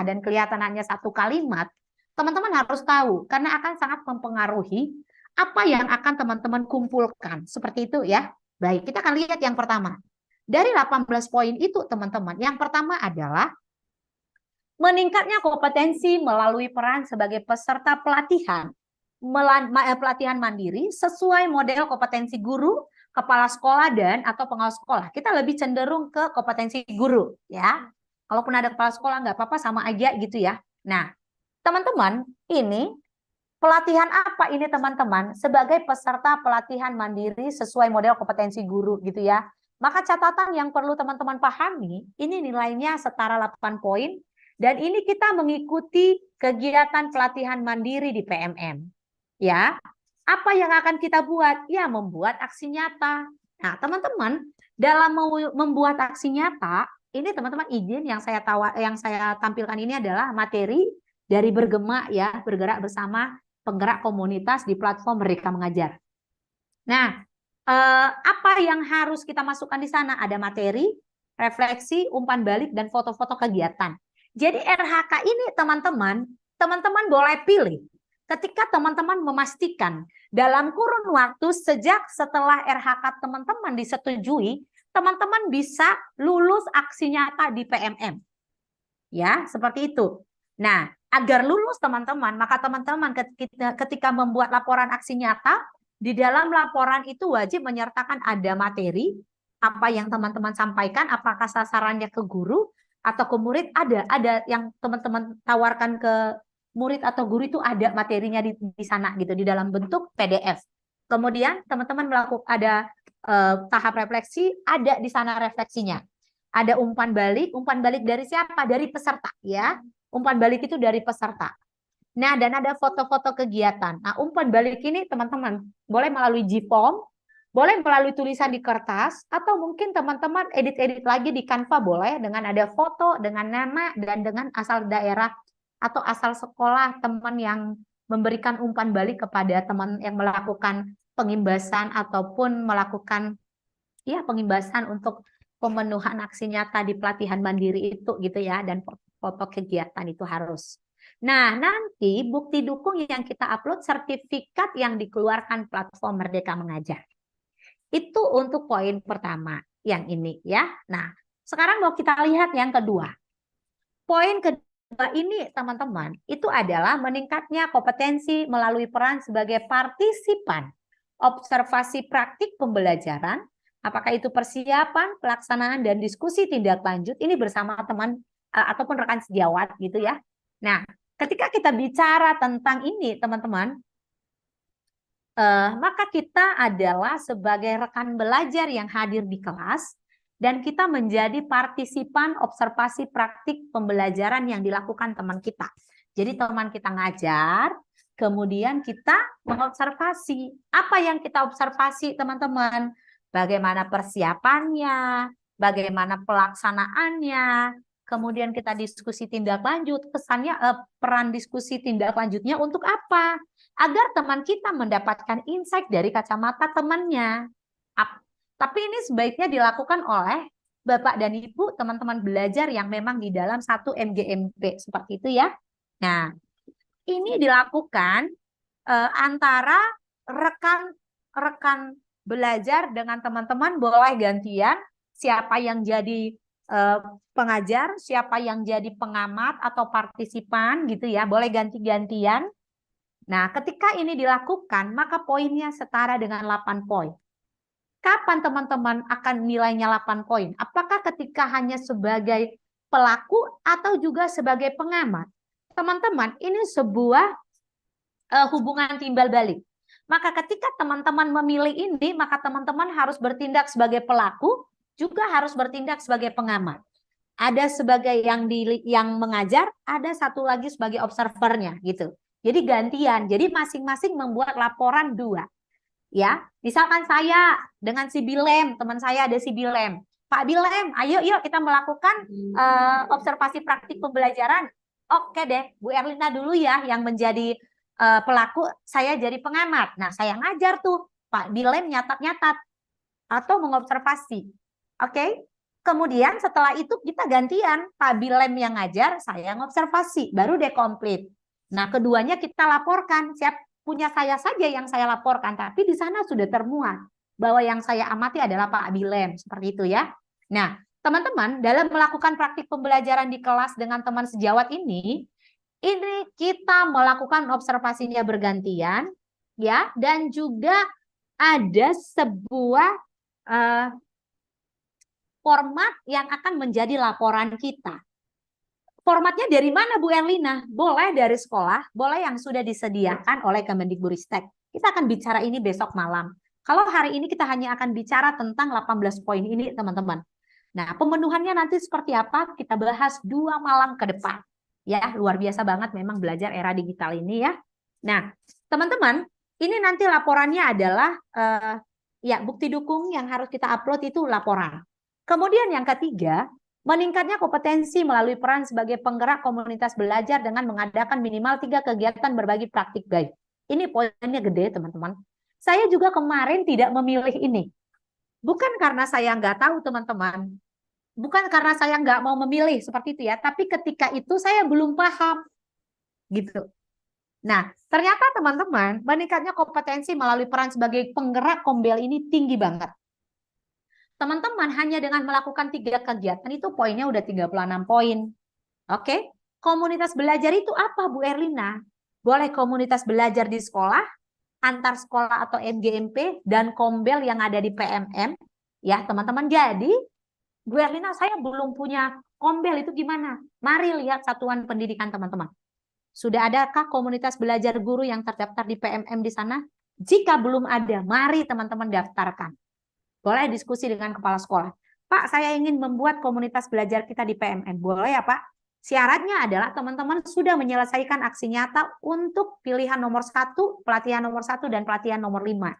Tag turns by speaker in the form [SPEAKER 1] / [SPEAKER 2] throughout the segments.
[SPEAKER 1] dan kelihatan hanya satu kalimat, teman-teman harus tahu karena akan sangat mempengaruhi apa yang akan teman-teman kumpulkan. Seperti itu ya. Baik, kita akan lihat yang pertama. Dari 18 poin itu teman-teman, yang pertama adalah meningkatnya kompetensi melalui peran sebagai peserta pelatihan. Pelatihan mandiri sesuai model kompetensi guru, kepala sekolah, dan atau pengawas sekolah. Kita lebih cenderung ke kompetensi guru ya. Kalaupun ada kepala sekolah nggak apa-apa, sama aja gitu ya. Nah, teman-teman, ini pelatihan apa ini teman-teman? Sebagai peserta pelatihan mandiri sesuai model kompetensi guru gitu ya. Maka catatan yang perlu teman-teman pahami, ini nilainya setara 8 poin. Dan ini kita mengikuti kegiatan pelatihan mandiri di PMM. Ya, apa yang akan kita buat? Ya, membuat aksi nyata. Nah, teman-teman, dalam membuat aksi nyata, ini teman-teman izin yang saya tampilkan ini adalah materi dari Bergema ya, bergerak bersama penggerak komunitas di platform Merdeka Mengajar. Nah, apa yang harus kita masukkan di sana? Ada materi, refleksi, umpan balik, dan foto-foto kegiatan. Jadi RHK ini teman-teman boleh pilih. Ketika teman-teman memastikan dalam kurun waktu sejak setelah RHK teman-teman disetujui, teman-teman bisa lulus aksi nyata di PMM. Ya, seperti itu. Nah, agar lulus teman-teman, maka teman-teman ketika membuat laporan aksi nyata, di dalam laporan itu wajib menyertakan ada materi, apa yang teman-teman sampaikan, apakah sasarannya ke guru atau ke murid, ada yang teman-teman tawarkan ke murid atau guru itu ada materinya di sana gitu, di dalam bentuk PDF. Kemudian teman-teman melakukan ada tahap refleksi, ada di sana refleksinya. Ada umpan balik dari siapa? Dari peserta ya. Umpan balik itu dari peserta. Nah, dan ada foto-foto kegiatan. Nah, umpan balik ini teman-teman boleh melalui Gform, boleh melalui tulisan di kertas, atau mungkin teman-teman edit-edit lagi di Canva boleh dengan ada foto, dengan nama, dan dengan asal daerah atau asal sekolah teman yang memberikan umpan balik kepada teman yang melakukan pengimbasan ataupun melakukan ya pengimbasan untuk pemenuhan aksi nyata di pelatihan mandiri itu gitu ya, dan foto kegiatan itu harus. Nah, nanti bukti dukung yang kita upload sertifikat yang dikeluarkan platform Merdeka Mengajar. Itu untuk poin pertama yang ini ya. Nah, sekarang mau kita lihat yang kedua. Poin kedua ini teman-teman, itu adalah meningkatnya kompetensi melalui peran sebagai partisipan observasi praktik pembelajaran. Apakah itu persiapan, pelaksanaan, dan diskusi tindak lanjut ini bersama teman ataupun rekan sejawat gitu ya. Nah, ketika kita bicara tentang ini teman-teman, maka kita adalah sebagai rekan belajar yang hadir di kelas dan kita menjadi partisipan observasi praktik pembelajaran yang dilakukan teman kita. Jadi teman kita ngajar, kemudian kita mengobservasi. Apa yang kita observasi teman-teman? Bagaimana persiapannya, bagaimana pelaksanaannya, kemudian kita diskusi tindak lanjut. Kesannya peran diskusi tindak lanjutnya untuk apa? Agar teman kita mendapatkan insight dari kacamata temannya. Tapi ini sebaiknya dilakukan oleh Bapak dan Ibu teman-teman belajar yang memang di dalam satu MGMP seperti itu ya. Nah, ini dilakukan antara rekan-rekan belajar dengan teman-teman boleh gantian siapa yang jadi pengajar, siapa yang jadi pengamat atau partisipan gitu ya, boleh ganti-gantian. Nah, ketika ini dilakukan, maka poinnya setara dengan 8 poin. Kapan teman-teman akan nilainya 8 poin? Apakah ketika hanya sebagai pelaku atau juga sebagai pengamat? Teman-teman, ini sebuah hubungan timbal balik. Maka ketika teman-teman memilih ini, maka teman-teman harus bertindak sebagai pelaku, juga harus bertindak sebagai pengamat. Ada sebagai yang mengajar, ada satu lagi sebagai observernya gitu. Jadi gantian. Jadi masing-masing membuat laporan 2. Ya, misalkan saya dengan si Bilem, teman saya ada si Bilem. Pak Bilem, ayo yuk kita melakukan observasi praktik pembelajaran. Oke deh, Bu Erlina dulu ya yang menjadi pelaku, saya jadi pengamat. Nah, saya ngajar tuh, Pak Bilem nyatat-nyatat atau mengobservasi. Oke? Kemudian setelah itu kita gantian, Pak Bilem yang ngajar, saya ngobservasi, baru deh komplit. Nah, keduanya kita laporkan, punya saya saja yang saya laporkan, tapi di sana sudah termuat bahwa yang saya amati adalah Pak Bilem, seperti itu ya. Nah, teman-teman, dalam melakukan praktik pembelajaran di kelas dengan teman sejawat ini kita melakukan observasinya bergantian, ya, dan juga ada sebuah format yang akan menjadi laporan kita. Formatnya dari mana Bu Erlina? Boleh dari sekolah, boleh yang sudah disediakan oleh Kemendikbudristek. Kita akan bicara ini besok malam. Kalau hari ini kita hanya akan bicara tentang 18 poin ini, teman-teman. Nah, pemenuhannya nanti seperti apa? Kita bahas 2 malam ke depan. Ya, luar biasa banget memang belajar era digital ini ya. Nah, teman-teman, ini nanti laporannya adalah ya bukti dukung yang harus kita upload itu laporan. Kemudian yang ketiga, meningkatnya kompetensi melalui peran sebagai penggerak komunitas belajar dengan mengadakan minimal 3 kegiatan berbagi praktik baik. Ini poinnya gede, teman-teman. Saya juga kemarin tidak memilih ini. Bukan karena saya nggak tahu, teman-teman. Bukan karena saya nggak mau memilih seperti itu ya. Tapi ketika itu saya belum paham. Gitu. Nah, ternyata teman-teman, meningkatnya kompetensi melalui peran sebagai penggerak kombel ini tinggi banget. Teman-teman hanya dengan melakukan 3 kegiatan itu poinnya udah 36 poin. Oke? Komunitas belajar itu apa Bu Erlina? Boleh komunitas belajar di sekolah, antar sekolah atau MGMP, dan kombel yang ada di PMM. Ya teman-teman, jadi Bu Erlina saya belum punya kombel, itu gimana? Mari lihat satuan pendidikan teman-teman. Sudah adakah komunitas belajar guru yang terdaftar di PMM di sana? Jika belum ada, mari teman-teman daftarkan. Boleh diskusi dengan kepala sekolah. Pak, saya ingin membuat komunitas belajar kita di PMM. Boleh ya Pak? Syaratnya adalah teman-teman sudah menyelesaikan aksi nyata untuk pilihan nomor 1, pelatihan nomor 1, dan pelatihan nomor 5.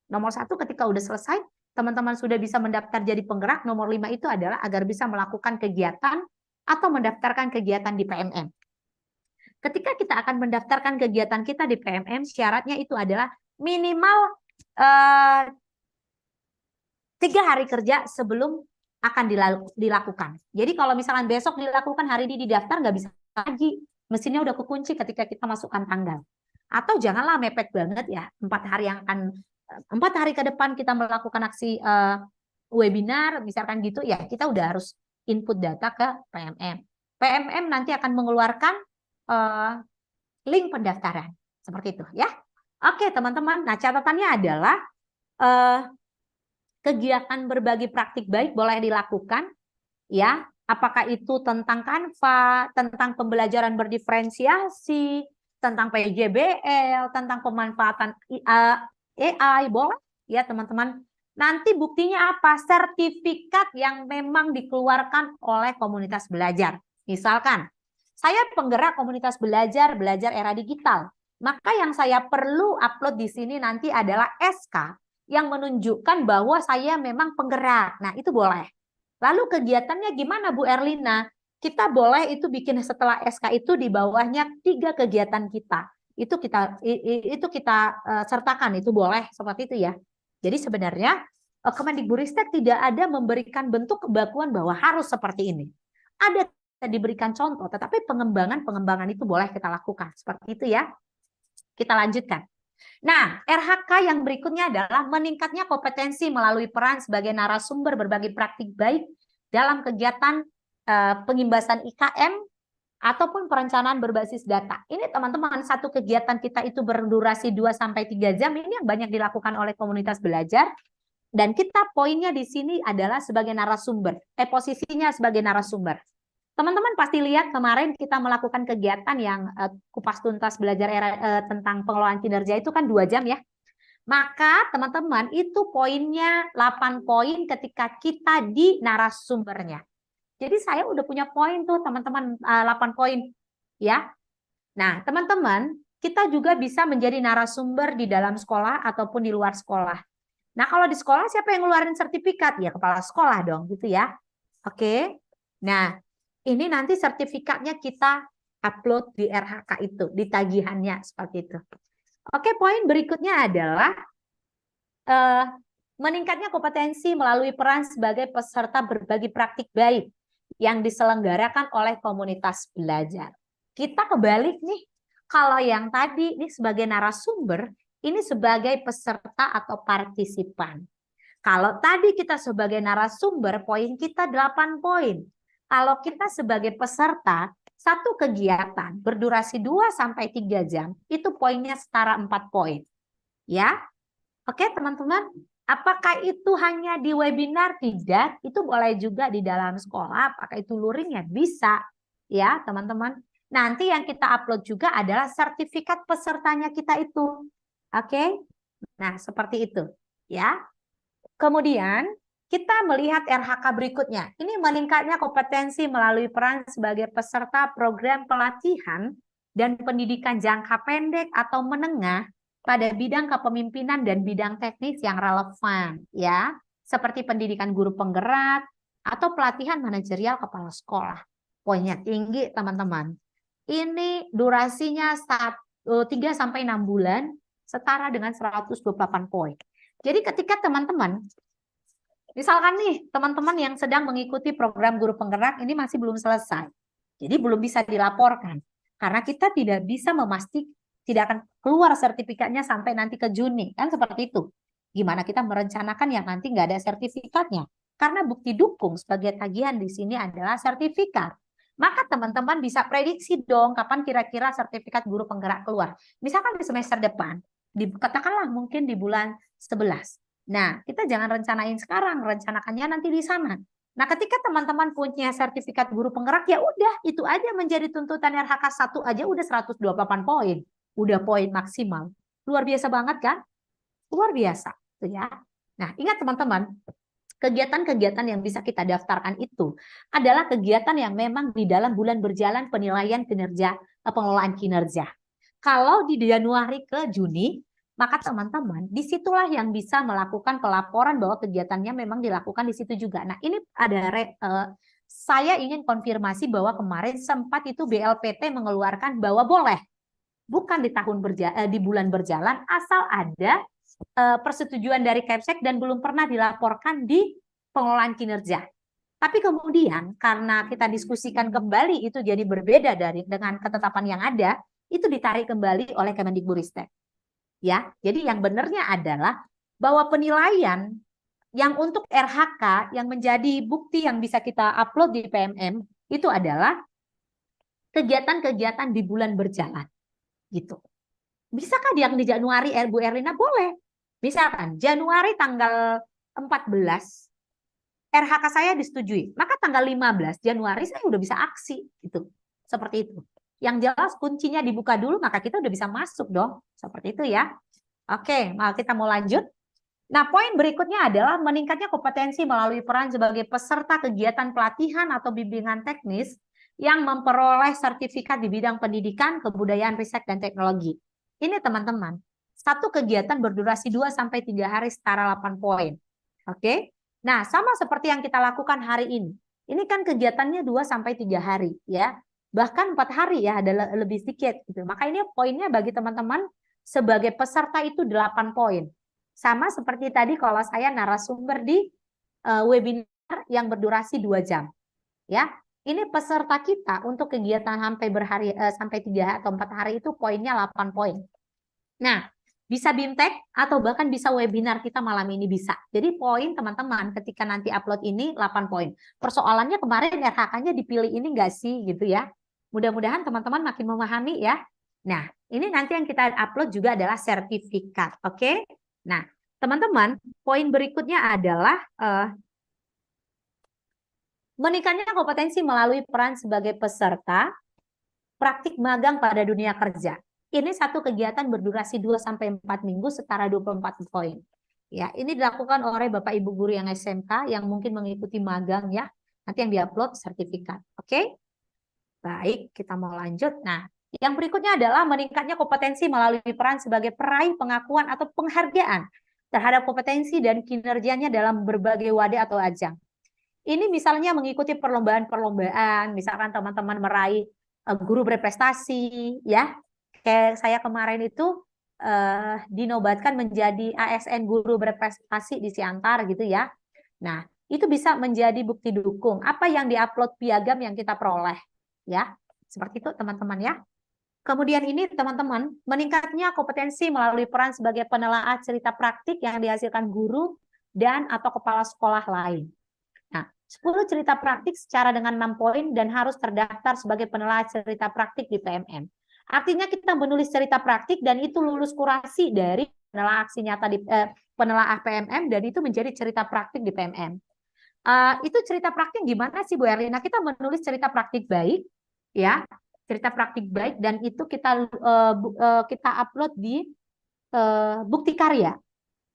[SPEAKER 1] Nomor 1 ketika udah selesai, teman-teman sudah bisa mendaftar jadi penggerak. Nomor 5 itu adalah agar bisa melakukan kegiatan atau mendaftarkan kegiatan di PMM. Ketika kita akan mendaftarkan kegiatan kita di PMM, syaratnya itu adalah minimal 3 hari kerja sebelum akan dilakukan. Jadi kalau misalkan besok dilakukan, hari ini didaftar, nggak bisa lagi. Mesinnya udah kekunci ketika kita masukkan tanggal. Atau janganlah mepet banget ya, 4 hari ke depan kita melakukan aksi webinar, misalkan gitu, ya kita udah harus input data ke PMM. PMM nanti akan mengeluarkan link pendaftaran. Seperti itu ya. Oke teman-teman, nah catatannya adalah kegiatan berbagi praktik baik boleh dilakukan, ya. Apakah itu tentang Canva, tentang pembelajaran berdiferensiasi, tentang PJBL, tentang pemanfaatan AI, boleh, ya teman-teman. Nanti buktinya apa? Sertifikat yang memang dikeluarkan oleh komunitas belajar. Misalkan, saya penggerak komunitas belajar era digital. Maka yang saya perlu upload di sini nanti adalah SK yang menunjukkan bahwa saya memang penggerak. Nah, itu boleh. Lalu kegiatannya gimana Bu Erlina? Kita boleh itu bikin setelah SK itu di bawahnya 3 kegiatan kita. Itu kita sertakan, itu boleh seperti itu ya. Jadi sebenarnya Kemendikbudristek tidak ada memberikan bentuk kebakuan bahwa harus seperti ini. Ada diberikan contoh, tetapi pengembangan itu boleh kita lakukan. Seperti itu ya. Kita lanjutkan. Nah, RHK yang berikutnya adalah meningkatnya kompetensi melalui peran sebagai narasumber berbagi praktik baik dalam kegiatan pengimbasan IKM ataupun perencanaan berbasis data. Ini teman-teman, satu kegiatan kita itu berdurasi 2-3 jam, ini yang banyak dilakukan oleh komunitas belajar. Dan kita poinnya di sini adalah sebagai narasumber, posisinya sebagai narasumber. Teman-teman pasti lihat kemarin kita melakukan kegiatan yang kupas tuntas belajar tentang pengelolaan kinerja itu kan 2 jam ya. Maka teman-teman itu poinnya 8 poin ketika kita di narasumbernya. Jadi saya udah punya poin tuh teman-teman 8 poin ya. Nah teman-teman kita juga bisa menjadi narasumber di dalam sekolah ataupun di luar sekolah. Nah kalau di sekolah siapa yang ngeluarin sertifikat? Ya kepala sekolah dong gitu ya. Oke. Nah ini nanti sertifikatnya kita upload di RHK itu, di tagihannya seperti itu. Oke, poin berikutnya adalah meningkatnya kompetensi melalui peran sebagai peserta berbagi praktik baik yang diselenggarakan oleh komunitas belajar. Kita kebalik nih, kalau yang tadi ini sebagai narasumber, ini sebagai peserta atau partisipan. Kalau tadi kita sebagai narasumber, poin kita 8 poin. Kalau kita sebagai peserta, satu kegiatan berdurasi 2-3 jam, itu poinnya setara 4 poin. Ya, oke teman-teman. Apakah itu hanya di webinar? Tidak, itu boleh juga di dalam sekolah. Apakah itu luring? Ya bisa, ya teman-teman. Nanti yang kita upload juga adalah sertifikat pesertanya kita itu. Oke, nah seperti itu, ya. Kemudian kita melihat RHK berikutnya. Ini meningkatnya kompetensi melalui peran sebagai peserta program pelatihan dan pendidikan jangka pendek atau menengah pada bidang kepemimpinan dan bidang teknis yang relevan, ya, seperti pendidikan guru penggerak atau pelatihan manajerial kepala sekolah. Poinnya tinggi, teman-teman. Ini durasinya 3-6 bulan, setara dengan 128 poin. Jadi ketika teman-teman, misalkan nih, teman-teman yang sedang mengikuti program guru penggerak ini masih belum selesai. Jadi belum bisa dilaporkan. Karena kita tidak bisa memastikan, tidak akan keluar sertifikatnya sampai nanti ke Juni. Kan seperti itu. Gimana kita merencanakan yang nanti nggak ada sertifikatnya? Karena bukti dukung sebagai tagihan di sini adalah sertifikat. Maka teman-teman bisa prediksi dong kapan kira-kira sertifikat guru penggerak keluar. Misalkan di semester depan, katakanlah mungkin di bulan 11. Nah, kita jangan rencanain sekarang, rencanakannya nanti di sana. Nah, ketika teman-teman punya sertifikat guru penggerak, ya udah, itu aja menjadi tuntutan RHK 1 aja udah 128 poin. Udah poin maksimal. Luar biasa banget kan? Luar biasa, ya. Nah, ingat teman-teman, kegiatan-kegiatan yang bisa kita daftarkan itu adalah kegiatan yang memang di dalam bulan berjalan penilaian kinerja, pengelolaan kinerja. Kalau di Januari ke Juni, maka teman-teman disitulah yang bisa melakukan pelaporan bahwa kegiatannya memang dilakukan di situ juga. Nah, ini ada saya ingin konfirmasi bahwa kemarin sempat itu BLPT mengeluarkan bahwa boleh bukan di di bulan berjalan asal ada persetujuan dari Kepsek dan belum pernah dilaporkan di pengelolaan kinerja. Tapi kemudian karena kita diskusikan kembali itu jadi berbeda dengan ketetapan yang ada, itu ditarik kembali oleh Kemendikbudristek. Ya, jadi yang benarnya adalah bahwa penilaian yang untuk RHK yang menjadi bukti yang bisa kita upload di PMM itu adalah kegiatan-kegiatan di bulan berjalan. Gitu. Bisakah yang di Januari, Bu Erlina? Boleh. Misalkan Januari tanggal 14 RHK saya disetujui, maka tanggal 15 Januari saya udah bisa aksi gitu. Seperti itu. Yang jelas kuncinya dibuka dulu, maka kita udah bisa masuk dong. Seperti itu ya. Oke, kita mau lanjut. Nah, poin berikutnya adalah meningkatnya kompetensi melalui peran sebagai peserta kegiatan pelatihan atau bimbingan teknis yang memperoleh sertifikat di bidang pendidikan, kebudayaan, riset, dan teknologi. Ini teman-teman, satu kegiatan berdurasi 2-3 hari setara 8 poin. Oke? Nah, sama seperti yang kita lakukan hari ini. Ini kan kegiatannya 2-3 hari, ya. Bahkan 4 hari ya, ada lebih sedikit. Gitu. Maka ini poinnya bagi teman-teman sebagai peserta itu 8 poin. Sama seperti tadi kalau saya narasumber di webinar yang berdurasi 2 jam. Ya, ini peserta kita untuk kegiatan sampai 3 atau 4 hari itu poinnya 8 poin. Nah, bisa BIMTEK atau bahkan bisa webinar kita malam ini bisa. Jadi poin teman-teman ketika nanti upload ini 8 poin. Persoalannya kemarin RHK-nya dipilih ini enggak sih gitu ya. Mudah-mudahan teman-teman makin memahami ya. Nah, ini nanti yang kita upload juga adalah sertifikat. Oke? Nah, teman-teman, poin berikutnya adalah meningkatnya kompetensi melalui peran sebagai peserta praktik magang pada dunia kerja. Ini satu kegiatan berdurasi 2-4 minggu setara 24 poin. Ya, ini dilakukan oleh Bapak Ibu guru yang SMK yang mungkin mengikuti magang ya. Nanti yang diupload sertifikat. Oke? Baik, kita mau lanjut. Nah, yang berikutnya adalah meningkatnya kompetensi melalui peran sebagai peraih pengakuan atau penghargaan terhadap kompetensi dan kinerjanya dalam berbagai wadah atau ajang. Ini misalnya mengikuti perlombaan-perlombaan, misalkan teman-teman meraih guru berprestasi, ya. Kayak saya kemarin itu dinobatkan menjadi ASN guru berprestasi di Siantar gitu ya. Nah, itu bisa menjadi bukti dukung apa yang diupload piagam yang kita peroleh ya. Seperti itu teman-teman ya. Kemudian ini teman-teman, meningkatnya kompetensi melalui peran sebagai penelaah cerita praktik yang dihasilkan guru dan atau kepala sekolah lain. Nah, 10 cerita praktik secara dengan 6 poin dan harus terdaftar sebagai penelaah cerita praktik di PMM. Artinya kita menulis cerita praktik dan itu lulus kurasi dari penelaah aksi nyata di penelaah PMM dan itu menjadi cerita praktik di PMM. Itu cerita praktik gimana sih Bu Erlina? Kita menulis cerita praktik baik, ya, cerita praktik baik dan itu kita upload di bukti karya.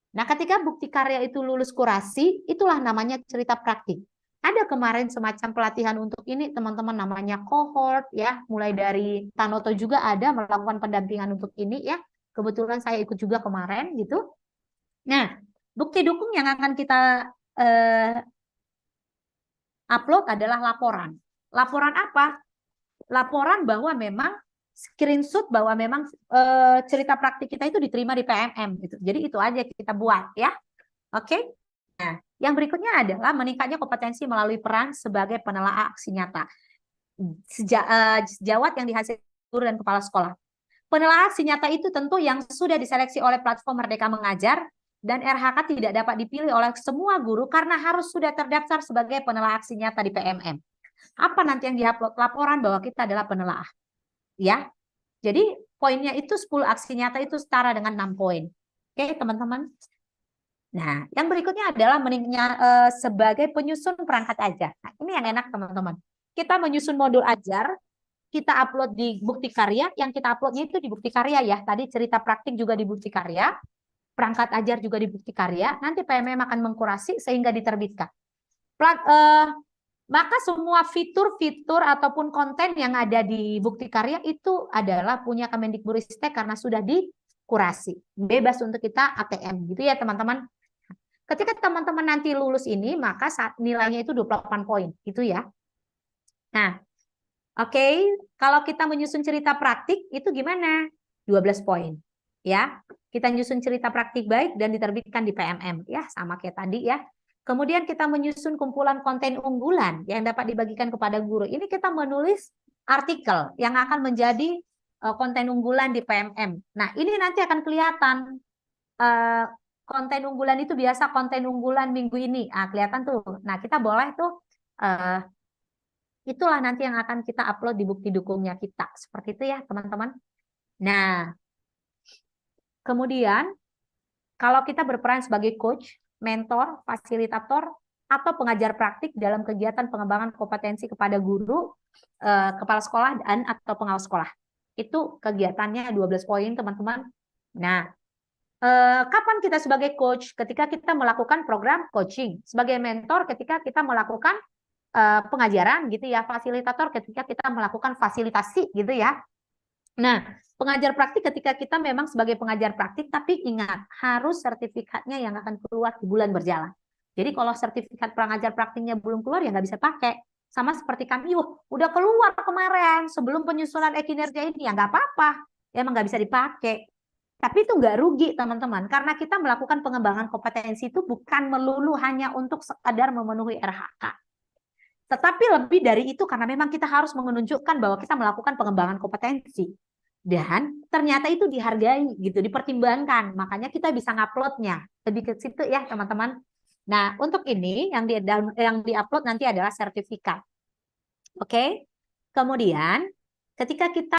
[SPEAKER 1] Nah, ketika bukti karya itu lulus kurasi, itulah namanya cerita praktik. Ada kemarin semacam pelatihan untuk ini, teman-teman, namanya cohort, ya, mulai dari Tanoto juga ada melakukan pendampingan untuk ini, ya. Kebetulan saya ikut juga kemarin, gitu. Nah, bukti dukung yang akan kita upload adalah laporan. Laporan apa? Laporan bahwa memang screenshot bahwa memang cerita praktik kita itu diterima di PMM gitu. Jadi itu aja kita buat ya. Oke. Nah, yang berikutnya adalah meningkatnya kompetensi melalui peran sebagai penelaah aksi nyata. Sejawat yang dihasilkan guru dan kepala sekolah. Penelaah aksi nyata itu tentu yang sudah diseleksi oleh platform Merdeka Mengajar dan RHK tidak dapat dipilih oleh semua guru karena harus sudah terdaftar sebagai penelaah aksi nyata di PMM. Apa nanti yang diupload? Laporan bahwa kita adalah penelaah. Ya. Jadi poinnya itu 10 aksi nyata itu setara dengan 6 poin. Oke, teman-teman. Nah, yang berikutnya adalah sebagai penyusun perangkat ajar. Nah, ini yang enak, teman-teman. Kita menyusun modul ajar, kita upload di bukti karya, yang kita uploadnya itu di bukti karya ya. Tadi cerita praktik juga di bukti karya, perangkat ajar juga di bukti karya, nanti PMM akan mengkurasi sehingga diterbitkan. Maka semua fitur-fitur ataupun konten yang ada di bukti karya itu adalah punya Kemendikbudristek karena sudah dikurasi. Bebas untuk kita ATM gitu ya teman-teman. Ketika teman-teman nanti lulus ini, maka nilainya itu 28 poin gitu ya. Nah, oke, kalau kita menyusun cerita praktik itu gimana? 12 poin. Ya, kita nyusun cerita praktik baik dan diterbitkan di PMM ya, sama kayak tadi ya. Kemudian kita menyusun kumpulan konten unggulan yang dapat dibagikan kepada guru. Ini kita menulis artikel yang akan menjadi konten unggulan di PMM. Nah, ini nanti akan kelihatan konten unggulan itu biasa konten unggulan minggu ini. Kelihatan tuh. Nah, kita boleh tuh itulah nanti yang akan kita upload di bukti dukungnya kita. Seperti itu ya, teman-teman. Nah, kemudian kalau kita berperan sebagai coach, mentor, fasilitator, atau pengajar praktik dalam kegiatan pengembangan kompetensi kepada guru, kepala sekolah, dan atau pengawas sekolah. Itu kegiatannya 12 poin, teman-teman. Nah, kapan kita sebagai coach? Ketika kita melakukan program coaching. Sebagai mentor ketika kita melakukan pengajaran gitu ya. Fasilitator ketika kita melakukan fasilitasi gitu ya. Nah, pengajar praktik ketika kita memang sebagai pengajar praktik, tapi ingat, harus sertifikatnya yang akan keluar di bulan berjalan. Jadi kalau sertifikat pengajar praktiknya belum keluar, ya nggak bisa pakai. Sama seperti kami, udah keluar kemarin sebelum penyusunan e-kinerja ini, ya nggak apa-apa. Emang nggak bisa dipakai. Tapi itu nggak rugi, teman-teman. Karena kita melakukan pengembangan kompetensi itu bukan melulu hanya untuk sekadar memenuhi RHK. Tetapi lebih dari itu karena memang kita harus menunjukkan bahwa kita melakukan pengembangan kompetensi. Dan ternyata itu dihargai gitu, dipertimbangkan. Makanya kita bisa nguploadnya. Lebih ke situ ya teman-teman. Nah, untuk ini yang di-upload nanti adalah sertifikat. Oke. Kemudian ketika kita